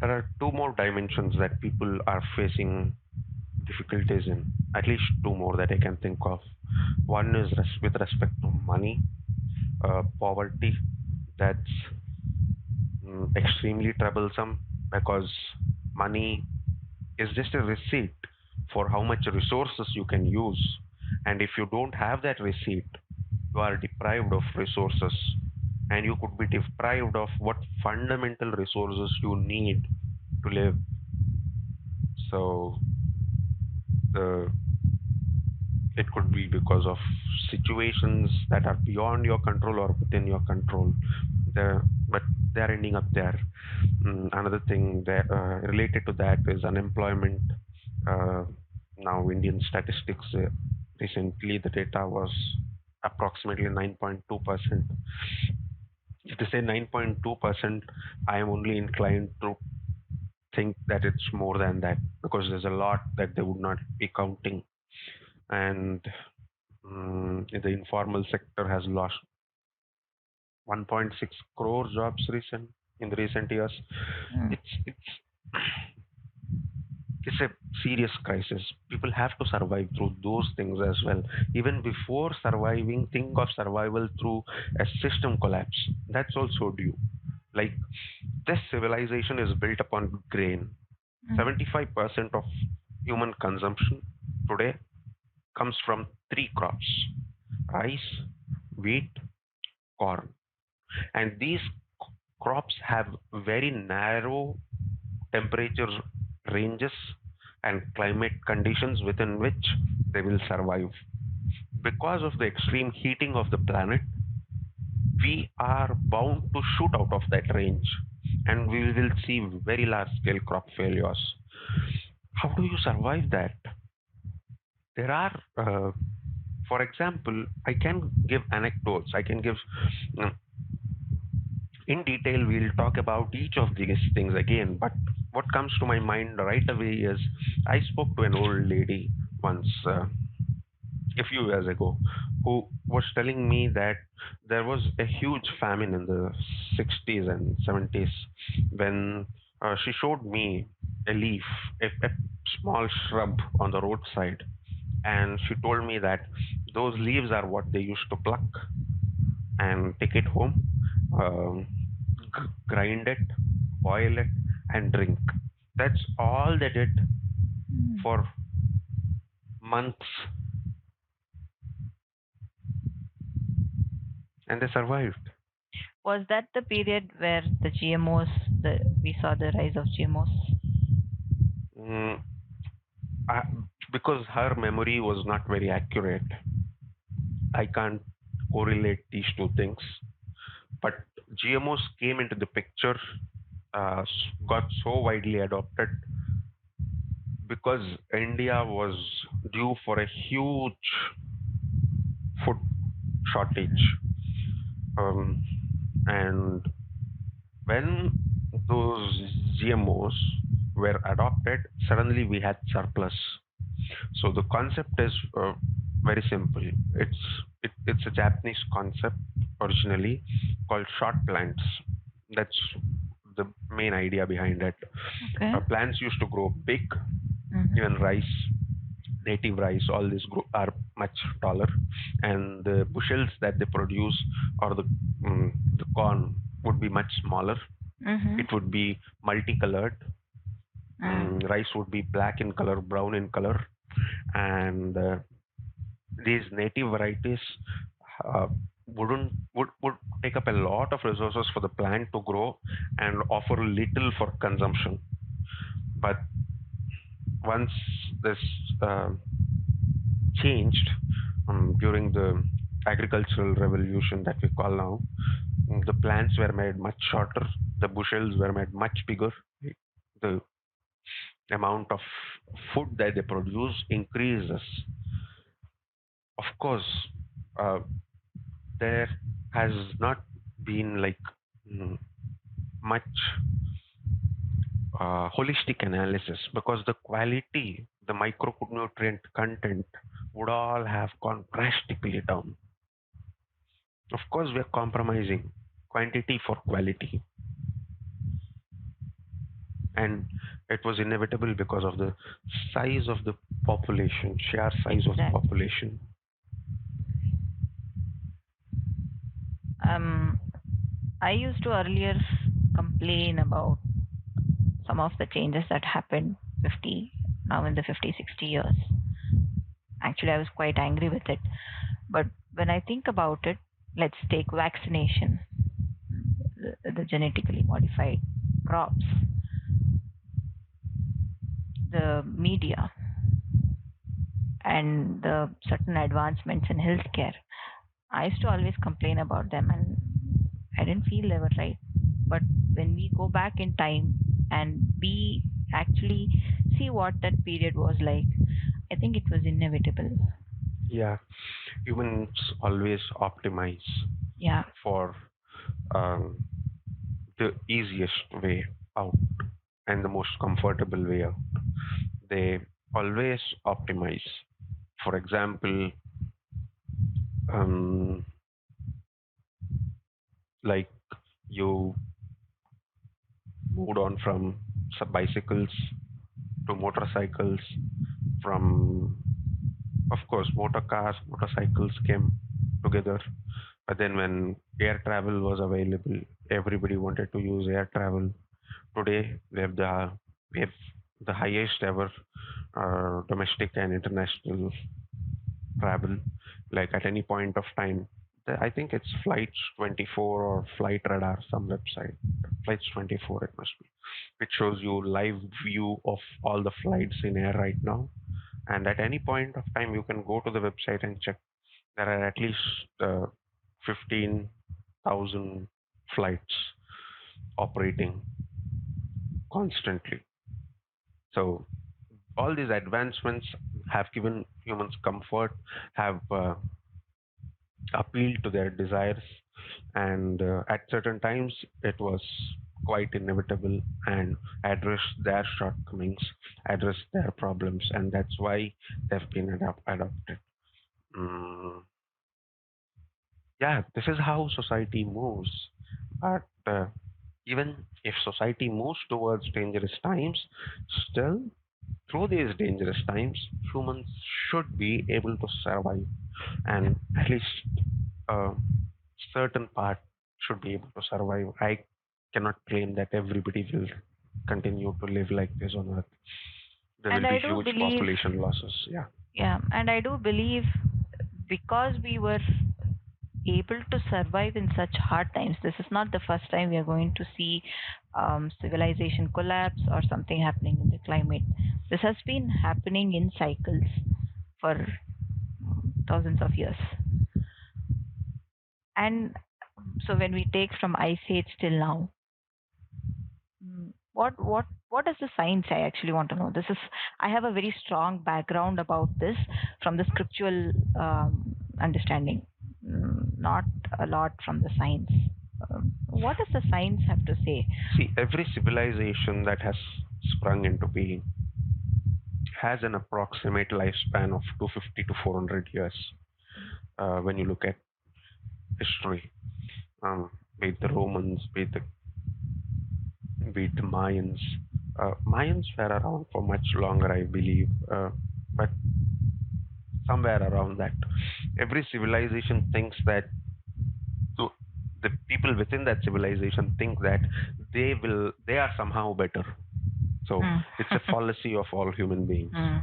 there are two more dimensions that people are facing difficulties in, at least two more that I can think of. One is with respect to money, poverty, that's extremely troublesome because money is just a receipt for how much resources you can use. And if you don't have that receipt, you are deprived of resources. And you could be deprived of what fundamental resources you need to live. So the it could be because of situations that are beyond your control or within your control. But they're ending up there. Another thing that related to that is unemployment. Uh, Now, Indian statistics, recently the data was approximately 9.2%. If they say 9.2%, I am only inclined to think that it's more than that because there's a lot that they would not be counting. And the informal sector has lost 1.6 crore jobs in the recent years. Mm. It's it's a serious crisis. People have to survive through those things as well. Even before surviving, think of survival through a system collapse. That's also due. Like this civilization is built upon grain. Mm. 75% of human consumption today comes from three crops: rice, wheat, corn. And these crops have very narrow temperature ranges and climate conditions within which they will survive. Because of the extreme heating of the planet, we are bound to shoot out of that range and we will see very large scale crop failures. How do you survive that? There are, for example, I can give anecdotes. I can give uh, in detail. We'll talk about each of these things again. But what comes to my mind right away is I spoke to an old lady once. A few years ago who was telling me that there was a huge famine in the 60s and 70s when she showed me a leaf, a small shrub on the roadside, and she told me that those leaves are what they used to pluck and take it home, um, grind it, boil it, and drink. That's all they did Mm. for months, and they survived. Was that the period where the GMOs, we saw the rise of GMOs? Mm, I, because her memory was not very accurate, I can't correlate these two things. But GMOs came into the picture, got so widely adopted because India was due for a huge food shortage. Mm. Um, and when those GMOs were adopted, suddenly we had surplus. So the concept is very simple. It's a Japanese concept originally called short plants. That's the main idea behind it. Okay. Plants used to grow big. Mm-hmm. Even rice, native rice, all these are much taller, and the bushels that they produce or the corn would be much smaller. Mm-hmm. It would be multicolored. Mm. Rice would be black in color, brown in color, and these native varieties uh, would take up a lot of resources for the plant to grow and offer little for consumption. But once this uh, changed during the agricultural revolution that we call now, the plants were made much shorter, the bushels were made much bigger, the amount of food that they produce increases. Of course, uh, there has not been like mm, much holistic analysis because the quality, the micronutrient content would all have gone drastically down. Of course, we are compromising quantity for quality. And it was inevitable because of the size of the population, sheer size of the Exactly. population. Um, I used to earlier complain about some of the changes that happened 50 now in the 50 60 years. Actually, I was quite angry with it. But when I think about it, let's take vaccination, the genetically modified crops, the media, and the certain advancements in healthcare. I used to always complain about them, and I didn't feel they were right. But when we go back in time and we actually see what that period was like, I think it was inevitable. Yeah, humans always optimize Yeah. for um, the easiest way out and the most comfortable way out. They always optimize. For example, um, like you moved on from bicycles to motorcycles, from, of course, motor cars, motorcycles came together. But then when air travel was available, everybody wanted to use air travel. Today, we have the highest ever domestic and international travel. Like at any point of time, I think it's Flights 24 or Flight Radar, some website. Flights 24, it must be, which shows you live view of all the flights in air right now. And at any point of time, you can go to the website and check. There are at least 15,000 flights operating constantly. So all these advancements have given humans comfort, have appealed to their desires, and at certain times it was quite inevitable and addressed their shortcomings, addressed their problems, and that's why they've been adopted. Mm, yeah, this is how society moves. But even if society moves towards dangerous times, still, through these dangerous times, humans should be able to survive, and at least a certain part should be able to survive. I cannot claim that everybody will continue to live like this on Earth. There And will be I do huge believe, population losses. Yeah. yeah, and I do believe because we were able to survive in such hard times, this is not the first time we are going to see civilization collapse or something happening in the climate. This has been happening in cycles for thousands of years. And so when we take from ice age till now, what does the science? I actually want to know. This is I have a very strong background about this from the scriptural understanding, not a lot from the science. What does the science have to say? See, every civilization that has sprung into being has an approximate lifespan of 250 to 400 years. When you look at history, be it the Romans, be it the Mayans. Mayans were around for much longer, I believe, but somewhere around that. Every civilization thinks that, so the people within that civilization think that they are somehow better. So Mm. it's a fallacy of all human beings. Mm.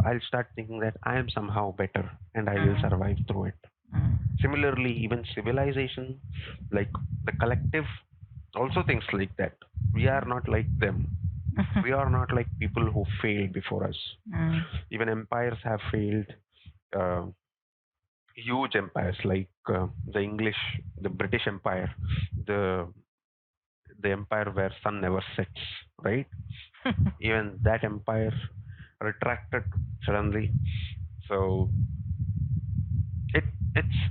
I'll start thinking that I am somehow better and I will Mm. survive through it. Mm. Similarly, even civilization, like the collective, also thinks like that. We are not like them. We are not like people who failed before us. Mm. Even empires have failed. Uh, Huge empires like the English, the British Empire, the the empire where sun never sets, right? Even that empire retracted suddenly. So it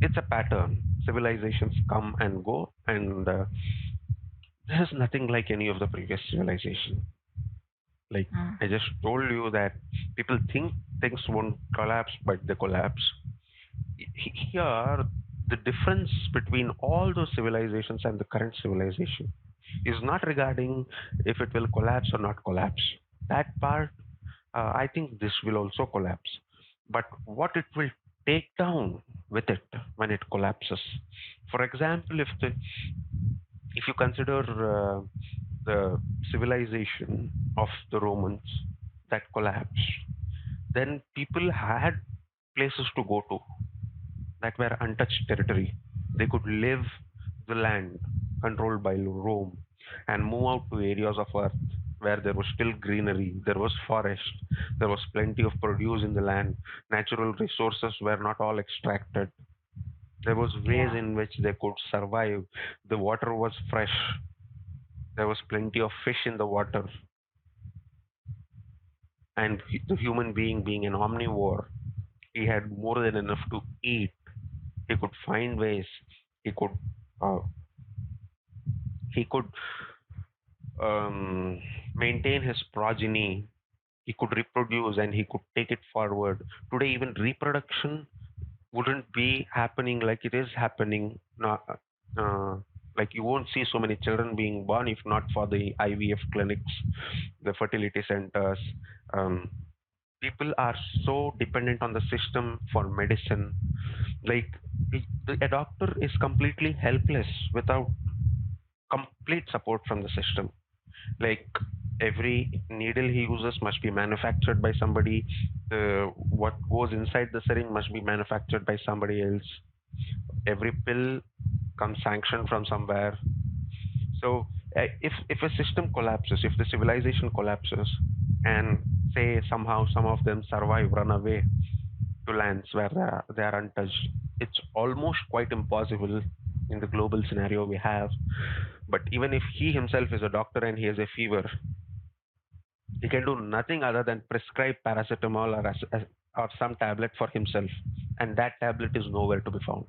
it's a pattern. Civilizations come and go, and there is nothing like any of the previous civilization. Like Mm. I just told you that people think things won't collapse, but they collapse. Here, the difference between all those civilizations and the current civilization. is not regarding if it will collapse or not collapse. That part, I think this will also collapse. But what it will take down with it when it collapses. For example, if you consider the civilization of the Romans that collapsed, then people had places to go to that were untouched territory. They could live the land controlled by Rome and move out to areas of earth where there was still greenery, there was forest, there was plenty of produce in the land, natural resources were not all extracted. There was ways Yeah. in which they could survive. The water was fresh. There was plenty of fish in the water, and the human being an omnivore, he had more than enough to eat. He could find ways. He could uh, he could maintain his progeny. He could reproduce and he could take it forward. Today, even reproduction wouldn't be happening like it is happening now. Like you won't see so many children being born if not for the IVF clinics, the fertility centers. Um, People are so dependent on the system for medicine. Like a doctor is completely helpless without complete support from the system. Like every needle he uses must be manufactured by somebody. What goes inside the syringe must be manufactured by somebody else. Every pill comes sanctioned from somewhere. So if a system collapses, if the civilization collapses, and say somehow some of them survive, run away to lands where they are untouched, it's almost quite impossible in the global scenario we have. But even if he himself is a doctor and he has a fever, he can do nothing other than prescribe paracetamol or some tablet for himself, and that tablet is nowhere to be found.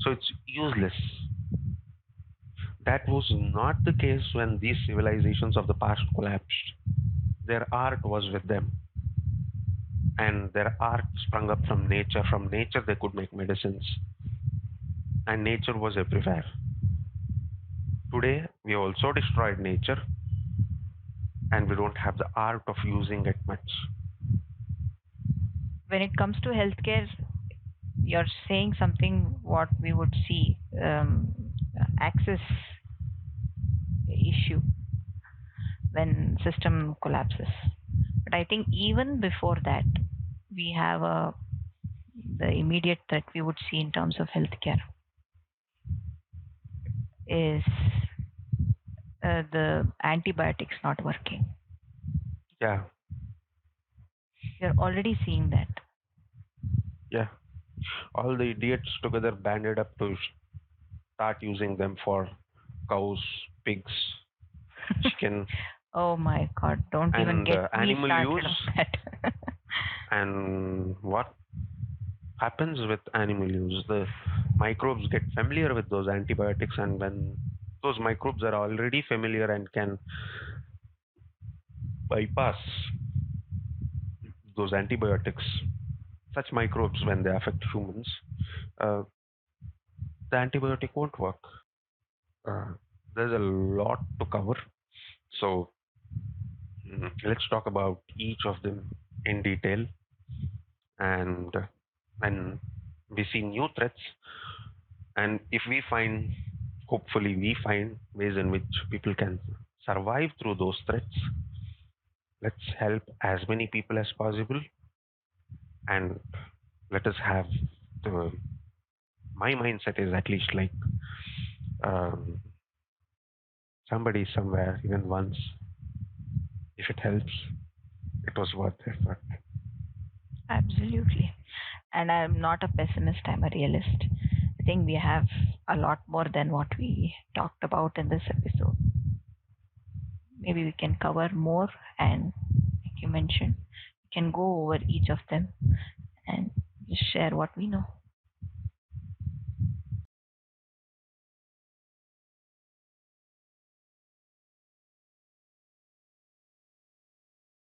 So it's useless. That was not the case when these civilizations of the past collapsed. Their art was with them, and their art sprung up from nature. From nature, they could make medicines, and nature was everywhere. Today, we also destroyed nature, and we don't have the art of using it much. When it comes to healthcare, you're saying something what we would see, access issue when system collapses. But I think even before that, we have the immediate threat we would see in terms of healthcare is the antibiotics not working. Yeah, You're already seeing that. yeah. All the idiots together banded up to start using them for cows, pigs, chicken, Oh my God! Don't even and get me animal started use. on that. And what happens with animal use? The microbes get familiar with those antibiotics, and when those microbes are already familiar and can bypass those antibiotics, such microbes, when they affect humans, uh, the antibiotic won't work. Uh, there's a lot to cover. So let's talk about each of them in detail. And when we see new threats, and if we find, hopefully, we find ways in which people can survive through those threats, let's help as many people as possible. And let us have the, my mindset is at least like um, somebody somewhere, even once, if it helps, it was worth it. But Absolutely. And I'm not a pessimist, I'm a realist. I think we have a lot more than what we talked about in this episode. Maybe we can cover more, and like you mentioned, we can go over each of them and just share what we know.